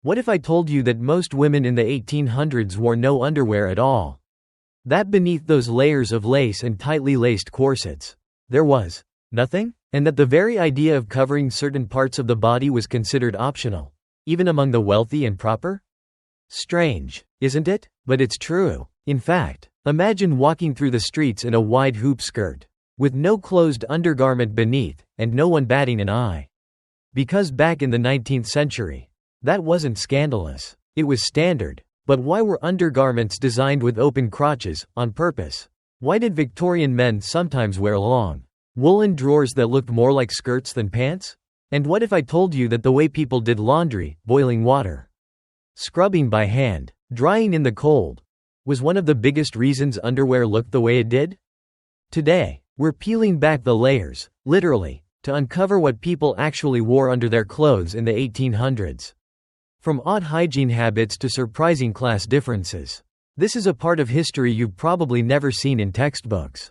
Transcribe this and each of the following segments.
What if I told you that most women in the 1800s wore no underwear at all? That beneath those layers of lace and tightly laced corsets, there was nothing? And that the very idea of covering certain parts of the body was considered optional, even among the wealthy and proper? Strange, isn't it? But it's true. In fact, imagine walking through the streets in a wide hoop skirt, with no closed undergarment beneath, and no one batting an eye. Because back in the 19th century, that wasn't scandalous. It was standard. But why were undergarments designed with open crotches, on purpose? Why did Victorian men sometimes wear long, woolen drawers that looked more like skirts than pants? And what if I told you that the way people did laundry, boiling water, scrubbing by hand, drying in the cold, was one of the biggest reasons underwear looked the way it did? Today, we're peeling back the layers, literally, to uncover what people actually wore under their clothes in the 1800s. From odd hygiene habits to surprising class differences. This is a part of history you've probably never seen in textbooks.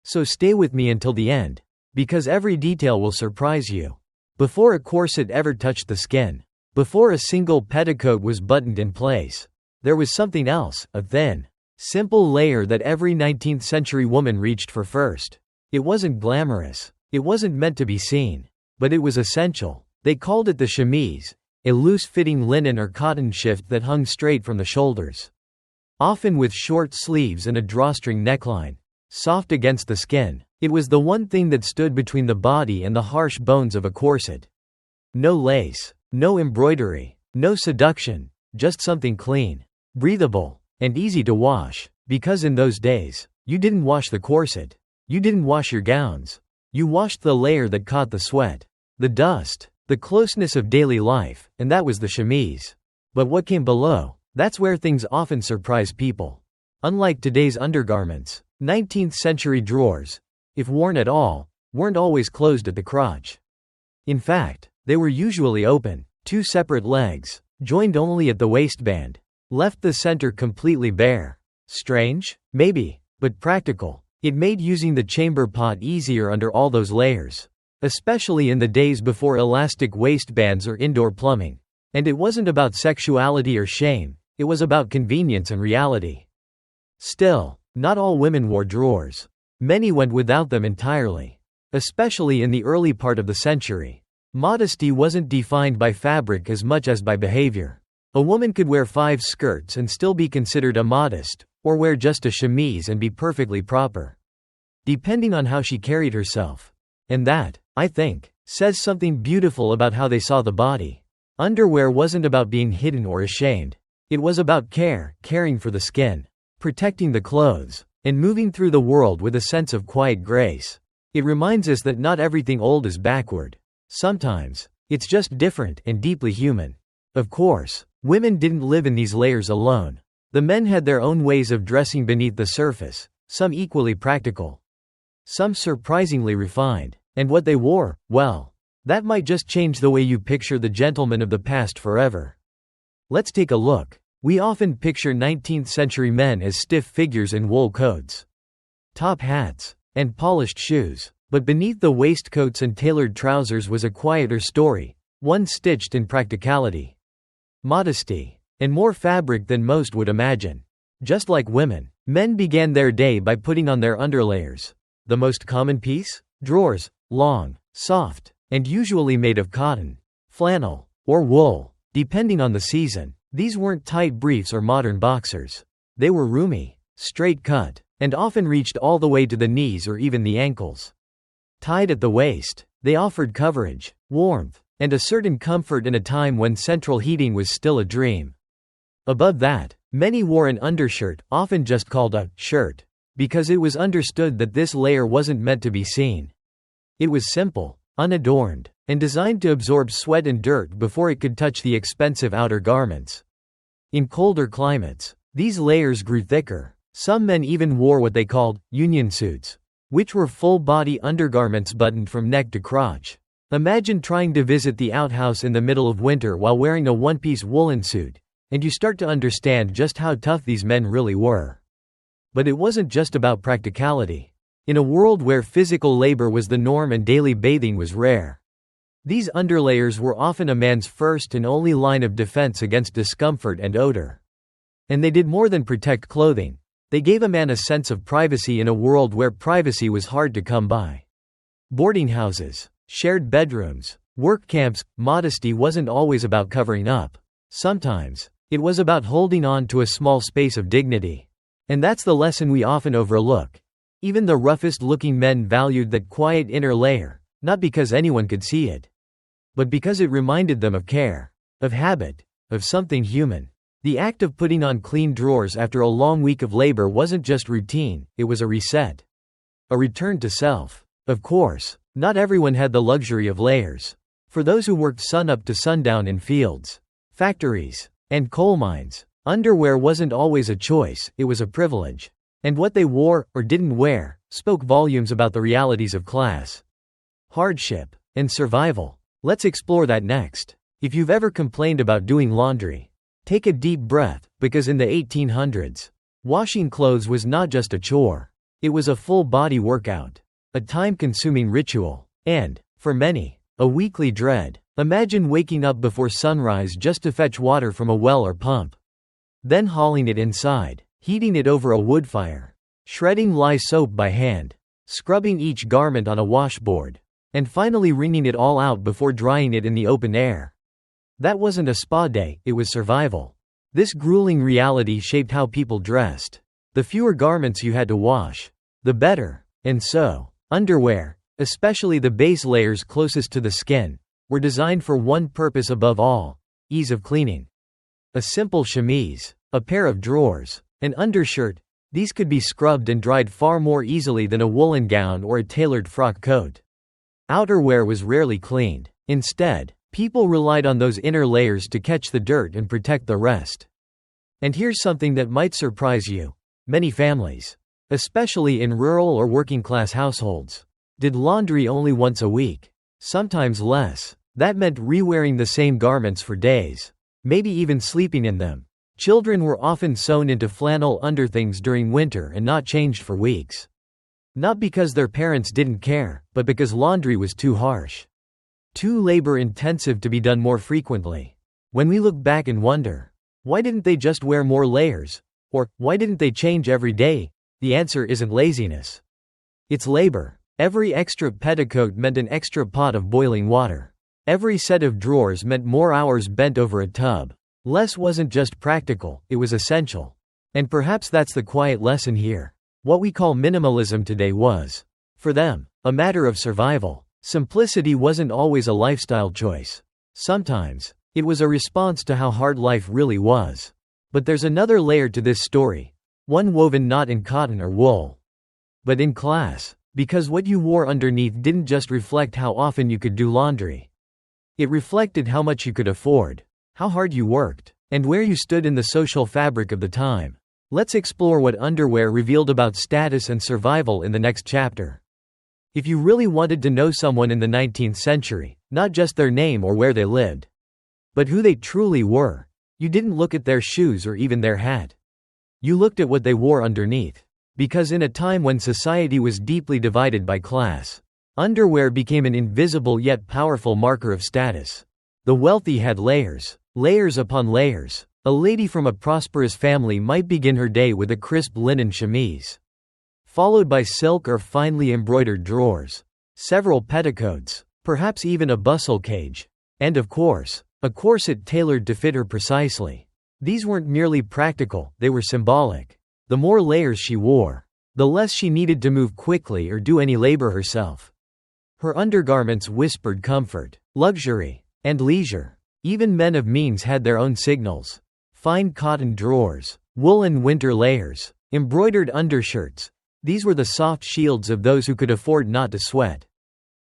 So stay with me until the end, because every detail will surprise you. Before a corset ever touched the skin, before a single petticoat was buttoned in place, there was something else, a thin, simple layer that every 19th century woman reached for first. It wasn't glamorous, it wasn't meant to be seen, but it was essential. They called it the chemise, a loose-fitting linen or cotton shift that hung straight from the shoulders, often with short sleeves and a drawstring neckline, soft against the skin. It was the one thing that stood between the body and the harsh bones of a corset. No lace, no embroidery, no seduction, just something clean, breathable, and easy to wash, because in those days, you didn't wash the corset, you didn't wash your gowns, you washed the layer that caught the sweat, the dust, the closeness of daily life, and that was the chemise. But what came below? That's where things often surprise people. Unlike today's undergarments, 19th century drawers, if worn at all, weren't always closed at the crotch. In fact, they were usually open, two separate legs, joined only at the waistband, left the center completely bare. Strange? Maybe, but practical. It made using the chamber pot easier under all those layers. Especially in the days before elastic waistbands or indoor plumbing. And it wasn't about sexuality or shame, it was about convenience and reality. Still, not all women wore drawers. Many went without them entirely. Especially in the early part of the century. Modesty wasn't defined by fabric as much as by behavior. A woman could wear 5 skirts and still be considered immodest, or wear just a chemise and be perfectly proper. Depending on how she carried herself. And that, I think, says something beautiful about how they saw the body. Underwear wasn't about being hidden or ashamed. It was about caring for the skin, protecting the clothes, and moving through the world with a sense of quiet grace. It reminds us that not everything old is backward. Sometimes, it's just different and deeply human. Of course, women didn't live in these layers alone. The men had their own ways of dressing beneath the surface, some equally practical, some surprisingly refined. And what they wore, well, that might just change the way you picture the gentlemen of the past forever. Let's take a look. We often picture 19th century men as stiff figures in wool coats, top hats, and polished shoes. But beneath the waistcoats and tailored trousers was a quieter story, one stitched in practicality, modesty, and more fabric than most would imagine. Just like women, men began their day by putting on their underlayers. The most common piece? Drawers, long, soft, and usually made of cotton, flannel, or wool, depending on the season. These weren't tight briefs or modern boxers. They were roomy, straight cut, and often reached all the way to the knees or even the ankles. Tied at the waist, they offered coverage, warmth, and a certain comfort in a time when central heating was still a dream. Above that, many wore an undershirt, often just called a shirt, because it was understood that this layer wasn't meant to be seen. It was simple, unadorned, and designed to absorb sweat and dirt before it could touch the expensive outer garments. In colder climates, these layers grew thicker. Some men even wore what they called union suits, which were full-body undergarments buttoned from neck to crotch. Imagine trying to visit the outhouse in the middle of winter while wearing a one-piece woolen suit, and you start to understand just how tough these men really were. But it wasn't just about practicality. In a world where physical labor was the norm and daily bathing was rare, These underlayers were often a man's first and only line of defense against discomfort and odor. And they did more than protect clothing. They gave a man a sense of privacy in a world where privacy was hard to come by. Boarding houses, shared bedrooms, work camps, modesty wasn't always about covering up. Sometimes, it was about holding on to a small space of dignity. And that's the lesson we often overlook. Even the roughest-looking men valued that quiet inner layer, not because anyone could see it, but because it reminded them of care, of habit, of something human. The act of putting on clean drawers after a long week of labor wasn't just routine, it was a reset. A return to self. Of course, not everyone had the luxury of layers. For those who worked sunup to sundown in fields, factories, and coal mines, underwear wasn't always a choice, it was a privilege. And what they wore, or didn't wear, spoke volumes about the realities of class, hardship, and survival. Let's explore that next. If you've ever complained about doing laundry, take a deep breath, because in the 1800s, washing clothes was not just a chore. It was a full-body workout, a time-consuming ritual, and, for many, a weekly dread. Imagine waking up before sunrise just to fetch water from a well or pump. Then hauling it inside, heating it over a wood fire, shredding lye soap by hand, scrubbing each garment on a washboard, and finally wringing it all out before drying it in the open air. That wasn't a spa day, it was survival. This grueling reality shaped how people dressed. The fewer garments you had to wash, the better. And so, underwear, especially the base layers closest to the skin, were designed for one purpose above all: ease of cleaning. A simple chemise, a pair of drawers, an undershirt, these could be scrubbed and dried far more easily than a woolen gown or a tailored frock coat. Outerwear was rarely cleaned. Instead, people relied on those inner layers to catch the dirt and protect the rest. And here's something that might surprise you. Many families, especially in rural or working-class households, did laundry only once a week, sometimes less. That meant re-wearing the same garments for days, maybe even sleeping in them. Children were often sewn into flannel underthings during winter and not changed for weeks. Not because their parents didn't care, but because laundry was too harsh, too labor-intensive to be done more frequently. When we look back and wonder, why didn't they just wear more layers? Or, why didn't they change every day? The answer isn't laziness. It's labor. Every extra petticoat meant an extra pot of boiling water. Every set of drawers meant more hours bent over a tub. Less wasn't just practical, it was essential. And perhaps that's the quiet lesson here. What we call minimalism today was, for them, a matter of survival. Simplicity wasn't always a lifestyle choice. Sometimes, it was a response to how hard life really was. But there's another layer to this story, one woven not in cotton or wool, but in class, because what you wore underneath didn't just reflect how often you could do laundry. It reflected how much you could afford, how hard you worked, and where you stood in the social fabric of the time. Let's explore what underwear revealed about status and survival in the next chapter. If you really wanted to know someone in the 19th century, not just their name or where they lived, but who they truly were, you didn't look at their shoes or even their hat. You looked at what they wore underneath. Because in a time when society was deeply divided by class, underwear became an invisible yet powerful marker of status. The wealthy had layers, layers upon layers. A lady from a prosperous family might begin her day with a crisp linen chemise, followed by silk or finely embroidered drawers, several petticoats, perhaps even a bustle cage, and of course, a corset tailored to fit her precisely. These weren't merely practical, they were symbolic. The more layers she wore, the less she needed to move quickly or do any labor herself. Her undergarments whispered comfort, luxury, and leisure. Even men of means had their own signals. Fine cotton drawers, woolen winter layers, embroidered undershirts. These were the soft shields of those who could afford not to sweat,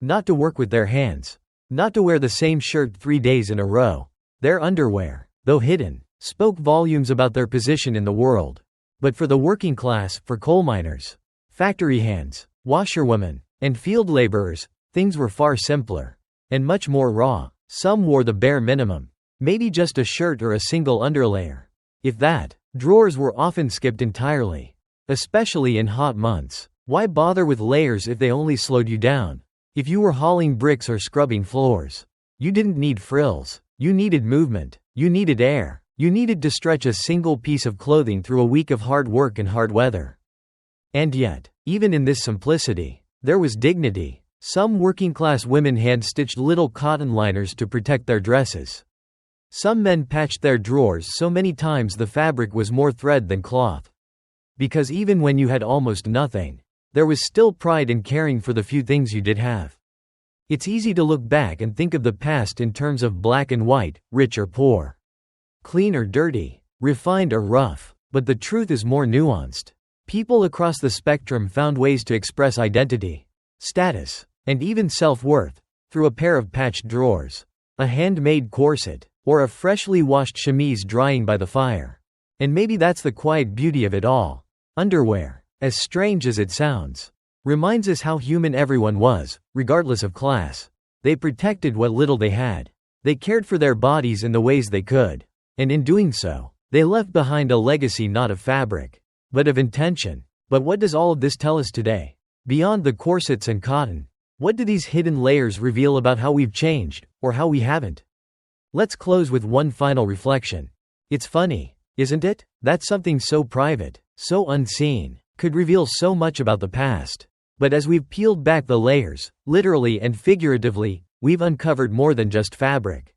not to work with their hands, not to wear the same shirt 3 days in a row. Their underwear, though hidden, spoke volumes about their position in the world. But for the working class, for coal miners, factory hands, washerwomen, and field laborers, things were far simpler and much more raw. Some wore the bare minimum, maybe just a shirt or a single underlayer. If that, drawers were often skipped entirely, especially in hot months. Why bother with layers if they only slowed you down? If you were hauling bricks or scrubbing floors, you didn't need frills. You needed movement. You needed air. You needed to stretch a single piece of clothing through a week of hard work and hard weather. And yet, even in this simplicity, there was dignity. Some working-class women hand-stitched little cotton liners to protect their dresses. Some men patched their drawers so many times the fabric was more thread than cloth. Because even when you had almost nothing, there was still pride in caring for the few things you did have. It's easy to look back and think of the past in terms of black and white, rich or poor, clean or dirty, refined or rough, but the truth is more nuanced. People across the spectrum found ways to express identity, status, and even self-worth through a pair of patched drawers, a handmade corset, or a freshly washed chemise drying by the fire. And maybe that's the quiet beauty of it all. Underwear, as strange as it sounds, reminds us how human everyone was, regardless of class. They protected what little they had. They cared for their bodies in the ways they could. And in doing so, they left behind a legacy not of fabric, but of intention. But what does all of this tell us today? Beyond the corsets and cotton, what do these hidden layers reveal about how we've changed, or how we haven't? Let's close with one final reflection. It's funny, isn't it, that something so private, so unseen, could reveal so much about the past. But as we've peeled back the layers, literally and figuratively, we've uncovered more than just fabric.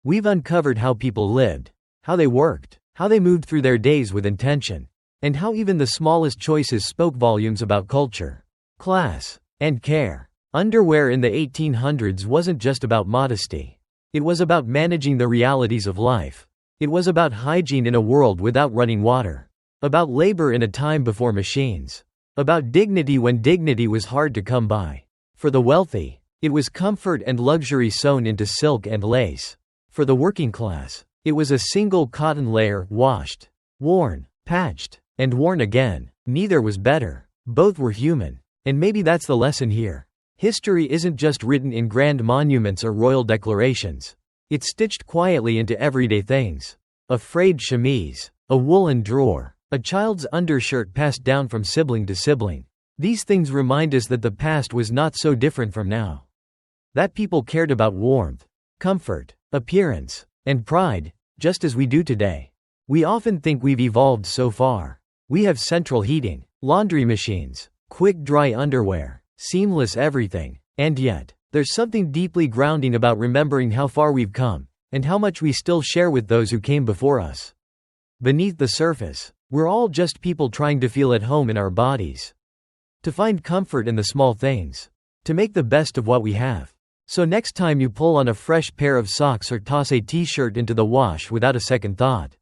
We've uncovered how people lived, how they worked, how they moved through their days with intention, and how even the smallest choices spoke volumes about culture, class, and care. Underwear in the 1800s wasn't just about modesty. It was about managing the realities of life. It was about hygiene in a world without running water. About labor in a time before machines. About dignity when dignity was hard to come by. For the wealthy, it was comfort and luxury sewn into silk and lace. For the working class, it was a single cotton layer, washed, worn, patched, and worn again. Neither was better. Both were human. And maybe that's the lesson here. History isn't just written in grand monuments or royal declarations. It's stitched quietly into everyday things. A frayed chemise, a woolen drawer, a child's undershirt passed down from sibling to sibling. These things remind us that the past was not so different from now. That people cared about warmth, comfort, appearance, and pride, just as we do today. We often think we've evolved so far. We have central heating, laundry machines, quick dry underwear, seamless everything. And yet, there's something deeply grounding about remembering how far we've come, and how much we still share with those who came before us. Beneath the surface, we're all just people trying to feel at home in our bodies. To find comfort in the small things. To make the best of what we have. So next time you pull on a fresh pair of socks or toss a t-shirt into the wash without a second thought,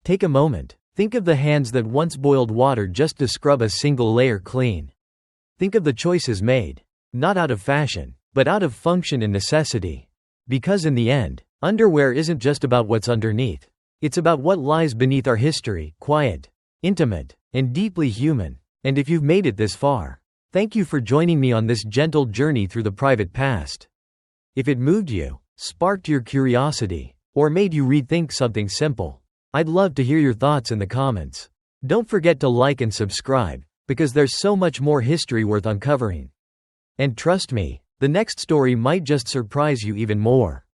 take a moment. Think of the hands that once boiled water just to scrub a single layer clean. Think of the choices made, not out of fashion, but out of function and necessity. Because in the end, underwear isn't just about what's underneath. It's about what lies beneath our history, quiet, intimate, and deeply human. And if you've made it this far, thank you for joining me on this gentle journey through the private past. If it moved you, sparked your curiosity, or made you rethink something simple, I'd love to hear your thoughts in the comments. Don't forget to like and subscribe, because there's so much more history worth uncovering. And trust me, the next story might just surprise you even more.